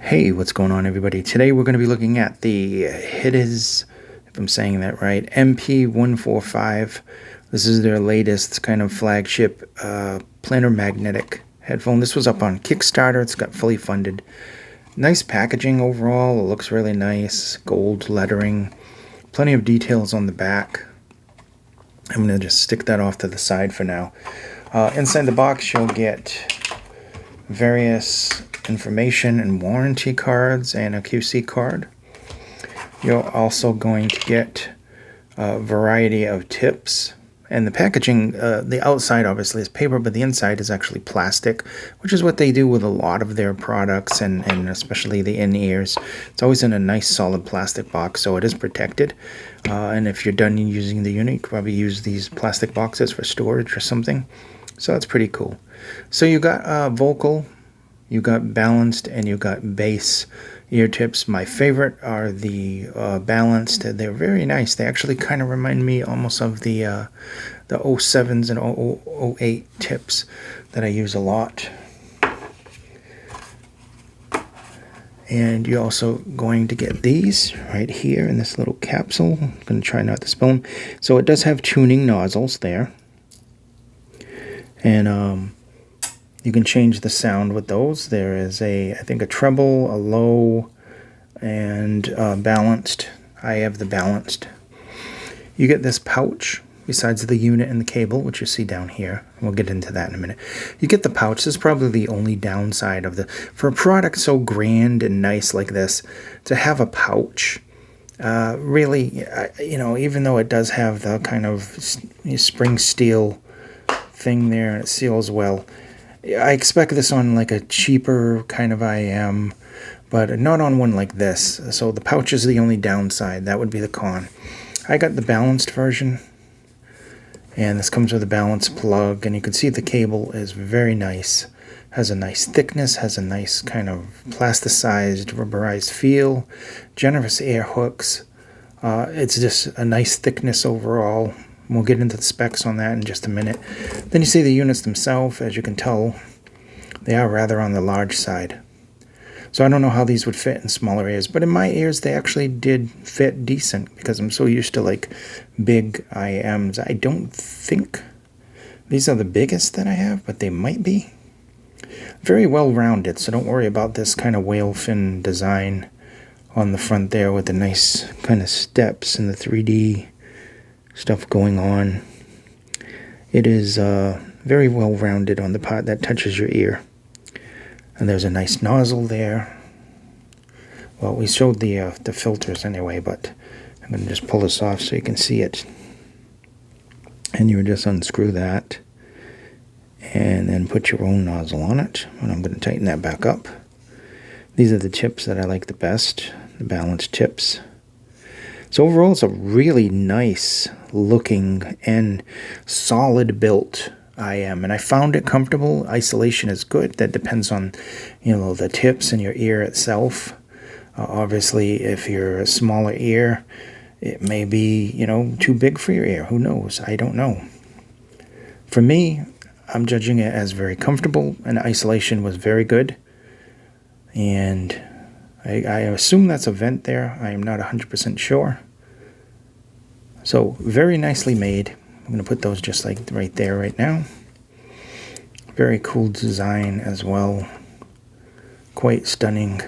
Hey, what's going on, everybody? Today we're going to be looking at the Hidizs, if I'm saying that right, MP145. This is their latest kind of flagship planar magnetic headphone. This was up on Kickstarter. It's got fully funded. Nice packaging overall. It looks really nice. Gold lettering. Plenty of details on the back. I'm going to just stick that off to the side for now. Inside the box, you'll get various information and warranty cards and a QC card. You're also going to get a variety of tips, and the packaging, the outside obviously is paper, but the inside is actually plastic, which is what they do with a lot of their products, and especially the in-ears. It's always in a nice solid plastic box, so it is protected. And if you're done using the unit, you could probably use these plastic boxes for storage or something. So that's pretty cool. So you got vocal, you got balanced, and you got bass ear tips. My favorite are the balanced. They're very nice. They actually kind of remind me almost of the 07s and 08 tips that I use a lot. And you're also going to get these right here in this little capsule. I'm going to try not to spill them. So it does have tuning nozzles there. And you can change the sound with those. There is I think a treble, a low, and balanced. I have the balanced. You get this pouch besides the unit and the cable, which you see down here. We'll get into that in a minute. You get the pouch. This is probably the only downside of for a product so grand and nice like this, to have a pouch. Really, even though it does have the kind of spring steel thing there and it seals well, I expect this on like a cheaper kind of IM, but not on one like this. So the pouch is the only downside. That would be the con. I got the balanced version, and this comes with a balanced plug, and you can see the cable is very nice. Has a nice thickness, has a nice kind of plasticized, rubberized feel, generous air hooks. It's just a nice thickness overall. We'll get into the specs on that in just a minute. Then you see the units themselves. As you can tell, they are rather on the large side. So I don't know how these would fit in smaller ears, but in my ears they actually did fit decent because I'm so used to like big IMs. I don't think these are the biggest that I have, but they might be. Very well rounded, so don't worry about this kind of whale fin design on the front there with the nice kind of steps and the 3D stuff going on. It is very well rounded on the part that touches your ear, and there's a nice nozzle there. Well, we showed the filters anyway, but I'm going to just pull this off so you can see it. And you would just unscrew that and then put your own nozzle on it, and I'm going to tighten that back up. These are the tips that I like the best, the balanced tips. So overall, it's a really nice looking and solid built IM, and I found it comfortable. Isolation is good. That depends on, the tips in your ear itself. Obviously, if you're a smaller ear, it may be, too big for your ear. Who knows? I don't know. For me, I'm judging it as very comfortable, and isolation was very good. And I assume that's a vent there. I am not 100% sure. So very nicely made. I'm going to put those just like right there right now. Very cool design as well. Quite stunning.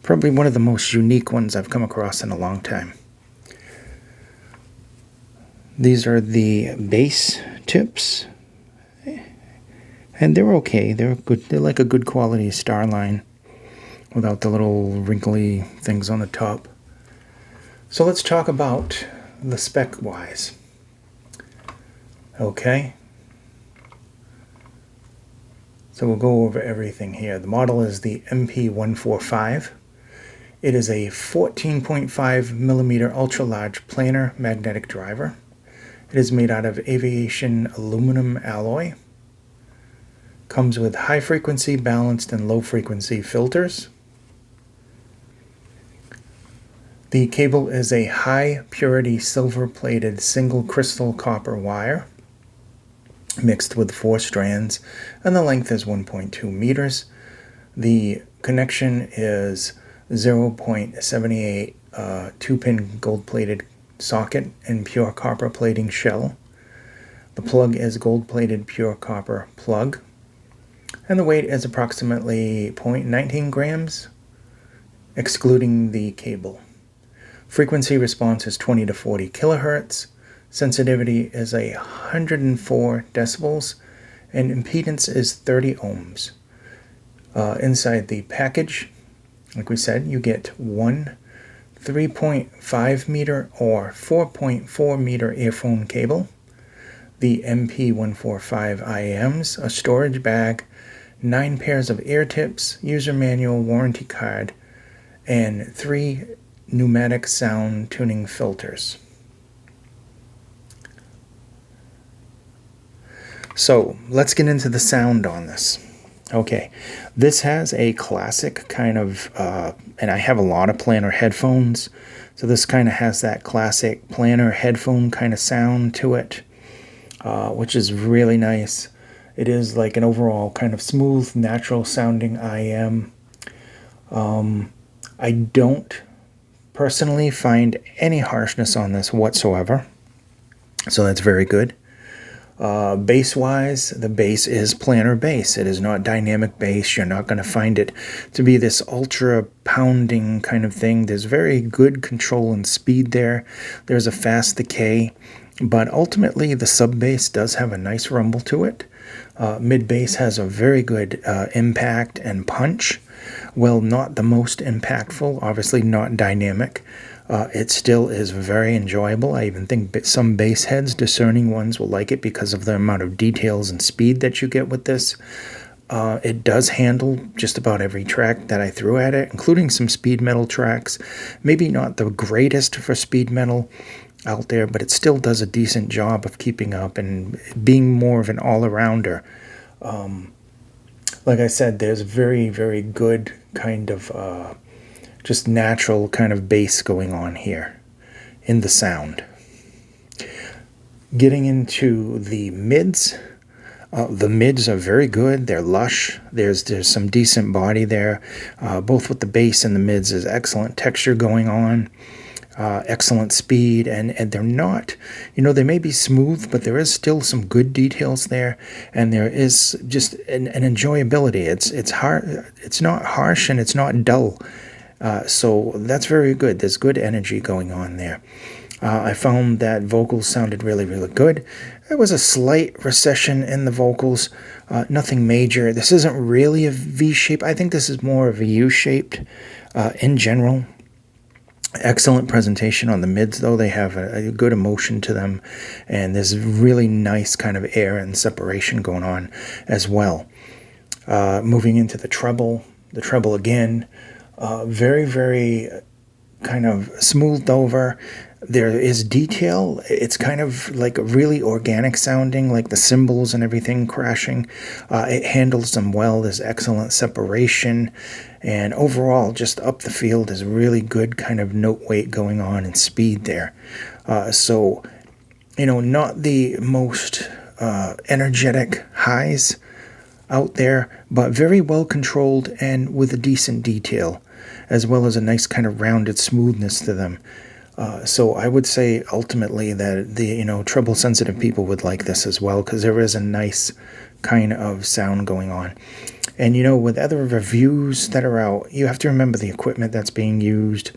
Probably one of the most unique ones I've come across in a long time. These are the bass tips. And they're okay. They're good. They're like a good quality Starline, without the little wrinkly things on the top. So let's talk about the spec-wise. Okay. So we'll go over everything here. The model is the MP145. It is a 14.5 millimeter ultra-large planar magnetic driver. It is made out of aviation aluminum alloy. Comes with high-frequency, balanced, and low-frequency filters. The cable is a high-purity silver-plated single crystal copper wire mixed with 4 strands, and the length is 1.2 meters. The connection is 0.78 2-pin gold-plated socket and pure copper plating shell. The plug is gold-plated pure copper plug. And the weight is approximately 0.19 grams, excluding the cable. Frequency response is 20 to 40 kilohertz. Sensitivity is 104 decibels, and impedance is 30 ohms. Inside the package, like we said, you get one 3.5 meter or 4.4 meter earphone cable, the MP145 IMs, a storage bag, 9 pairs of ear tips, user manual, warranty card, and 3 pneumatic sound tuning filters. So let's get into the sound on this. Okay, this has a classic kind of, and I have a lot of planar headphones, so this kind of has that classic planar headphone kind of sound to it, which is really nice. It is like an overall kind of smooth, natural sounding IM. I don't personally find any harshness on this whatsoever, so that's very good. Bass-wise, the bass is planar bass. It is not dynamic bass. You're not going to find it to be this ultra pounding kind of thing. There's very good control and speed there. There's a fast decay, but ultimately the sub bass does have a nice rumble to it. Mid bass has a very good impact and punch. Well, not the most impactful, obviously not dynamic. It still is very enjoyable. I even think some bass heads, discerning ones, will like it because of the amount of details and speed that you get with this. It does handle just about every track that I threw at it, including some speed metal tracks. Maybe not the greatest for speed metal out there, but it still does a decent job of keeping up and being more of an all-arounder. Like I said, there's very, very good kind of just natural kind of bass going on here in the sound. Getting into the mids are very good. They're lush. There's some decent body there. Both with the bass and the mids is excellent texture going on. Excellent speed, and they're not, they may be smooth, but there is still some good details there, and there is just an enjoyability. It's hard. It's not harsh and it's not dull. So that's very good. There's good energy going on there. I found that vocals sounded really, really good. There was a slight recession in the vocals, nothing major. This isn't really a V shape. I think this is more of a U shaped in general. Excellent presentation on the mids, though. They have a good emotion to them, and there's really nice kind of air and separation going on as well. Moving into the treble again, very, very kind of smoothed over. There is detail. It's kind of like really organic sounding, like the cymbals and everything crashing. It handles them well. There's excellent separation. And overall, just up the field is really good kind of note weight going on and speed there. So, not the most energetic highs out there, but very well controlled and with a decent detail, as well as a nice kind of rounded smoothness to them. So I would say ultimately that the treble sensitive people would like this as well, because there is a nice kind of sound going on. And with other reviews that are out, you have to remember the equipment that's being used.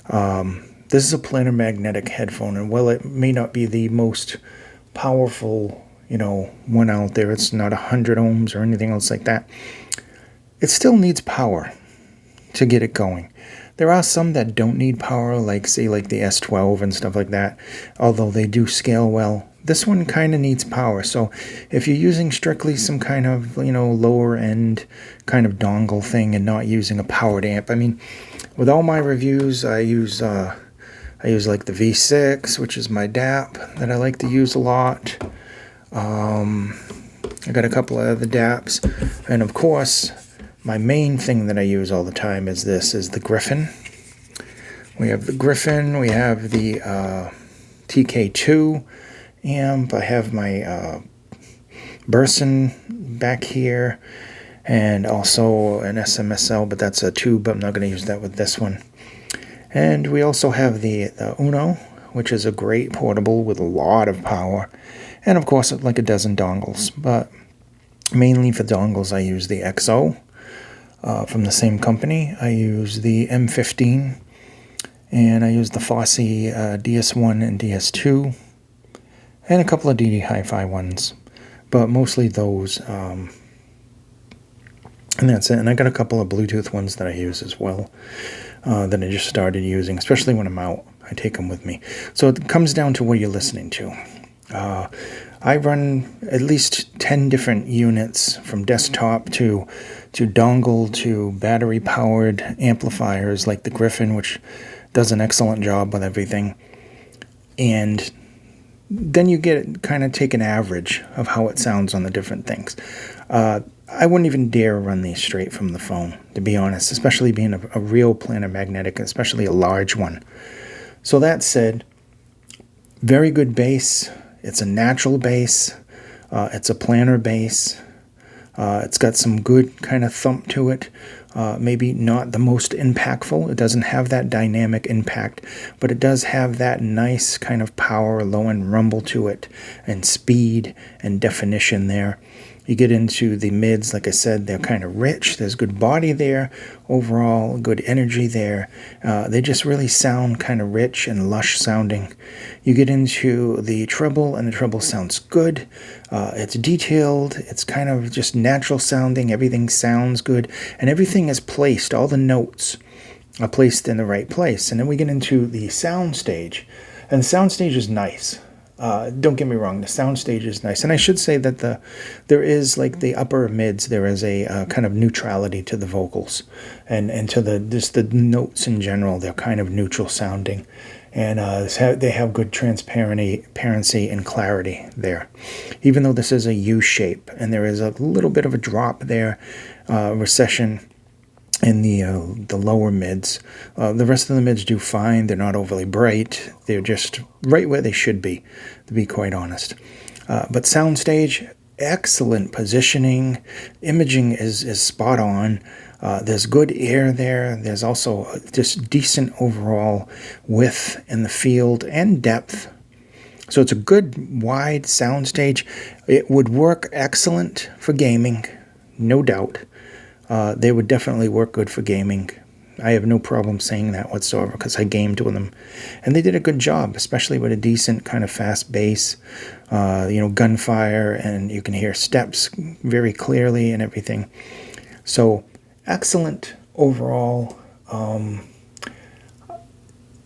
This is a planar magnetic headphone, and while it may not be the most powerful one out there, it's not 100 ohms or anything else like that, it still needs power to get it going. There are some that don't need power, like the S12 and stuff like that, although they do scale well. This one kind of needs power, so if you're using strictly some kind of lower end kind of dongle thing and not using a powered amp, I mean, with all my reviews, I use like the V6, which is my DAP that I like to use a lot. I got a couple of other DAPs, and of course, my main thing that I use all the time is the Griffin. We have the Griffin. We have the TK2 amp. I have my Burson back here, and also an SMSL, but that's a tube. I'm not going to use that with this one. And we also have the Uno, which is a great portable with a lot of power, and of course like a dozen dongles, but mainly for dongles I use the XO from the same company. I use the M15, and I use the Fosse DS1 and DS2, and a couple of DD Hi-Fi ones, but mostly those. And that's it. And I got a couple of Bluetooth ones that I use as well, that I just started using, especially when I'm out. I take them with me. So it comes down to what you're listening to. I run at least 10 different units, from desktop to dongle to battery-powered amplifiers like the Griffin, which does an excellent job with everything. And then you get kind of take an average of how it sounds on the different things. I wouldn't even dare run these straight from the phone, to be honest, especially being a real planar magnetic, especially a large one. So that said, very good bass. It's a natural bass. It's a planar bass. It's got some good kind of thump to it. Maybe not the most impactful. It doesn't have that dynamic impact, but it does have that nice kind of power, low end rumble to it, and speed and definition there. You get into the mids, like I said, they're kind of rich. There's good body there, overall good energy there. They just really sound kind of rich and lush sounding. You get into the treble, and the treble sounds good. It's detailed. It's kind of just natural sounding. Everything sounds good, and everything is placed. All the notes are placed in the right place. And then we get into the sound stage, and the sound stage is nice. Don't get me wrong, the sound stage is nice. And I should say that there is, like the upper mids, there is a kind of neutrality to the vocals, and to the notes in general. They're kind of neutral sounding, and they have good transparency and clarity there. Even though this is a U shape, and there is a little bit of a drop there, recession in the lower mids. The rest of the mids do fine. They're not overly bright. They're just right where they should be, to be quite honest. But soundstage, excellent positioning. Imaging is spot on. There's good air there. There's also just decent overall width in the field and depth. So it's a good wide soundstage. It would work excellent for gaming, no doubt. They would definitely work good for gaming. I have no problem saying that whatsoever, because I gamed with them. And they did a good job, especially with a decent kind of fast bass, gunfire, and you can hear steps very clearly and everything. So excellent overall.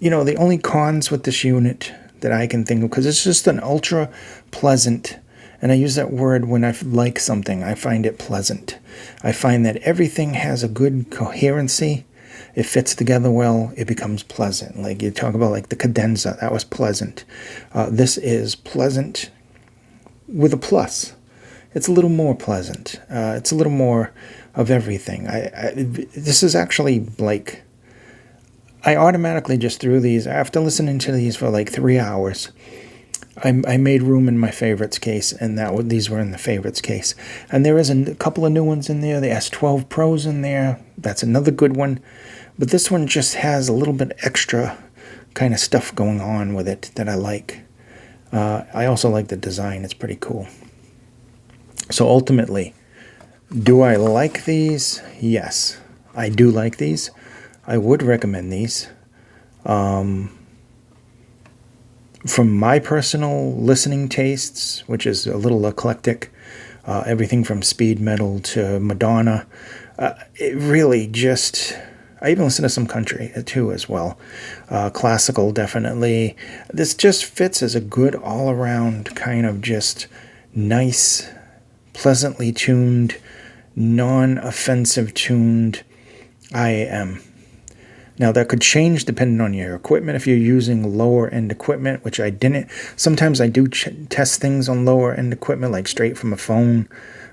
The only cons with this unit that I can think of, because it's just an ultra pleasant, and I use that word when I like something. I find it pleasant. I find that everything has a good coherency. It fits together well. It becomes pleasant. Like you talk about, like the cadenza, that was pleasant. This is pleasant with a plus. It's a little more pleasant. It's a little more of everything. This is actually like, I automatically just threw these, after listening to these for like 3 hours, I made room in my favorites case, and these were in the favorites case. And there is a couple of new ones in there. The S12 Pro's in there. That's another good one. But this one just has a little bit extra kind of stuff going on with it that I like. I also like the design. It's pretty cool. So ultimately, do I like these? Yes, I do like these. I would recommend these. From my personal listening tastes, which is a little eclectic, everything from speed metal to Madonna, it really just, I even listen to some country too as well. Classical, definitely. This just fits as a good all-around kind of just nice, pleasantly tuned, non-offensive tuned IAM. Now, that could change depending on your equipment. If you're using lower-end equipment, which I didn't. Sometimes I do test things on lower-end equipment, like straight from a phone.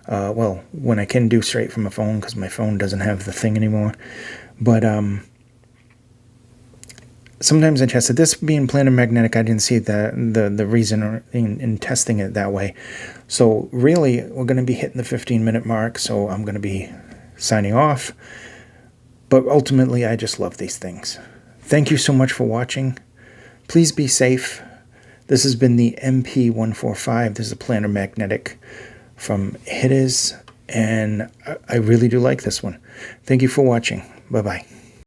When I can do straight from a phone, because my phone doesn't have the thing anymore. But sometimes I tested this being planar magnetic. I didn't see the reason in testing it that way. So really, we're going to be hitting the 15-minute mark. So I'm going to be signing off. But ultimately, I just love these things. Thank you so much for watching. Please be safe. This has been the MP145. This is a planar magnetic from Hidizs, and I really do like this one. Thank you for watching. Bye-bye.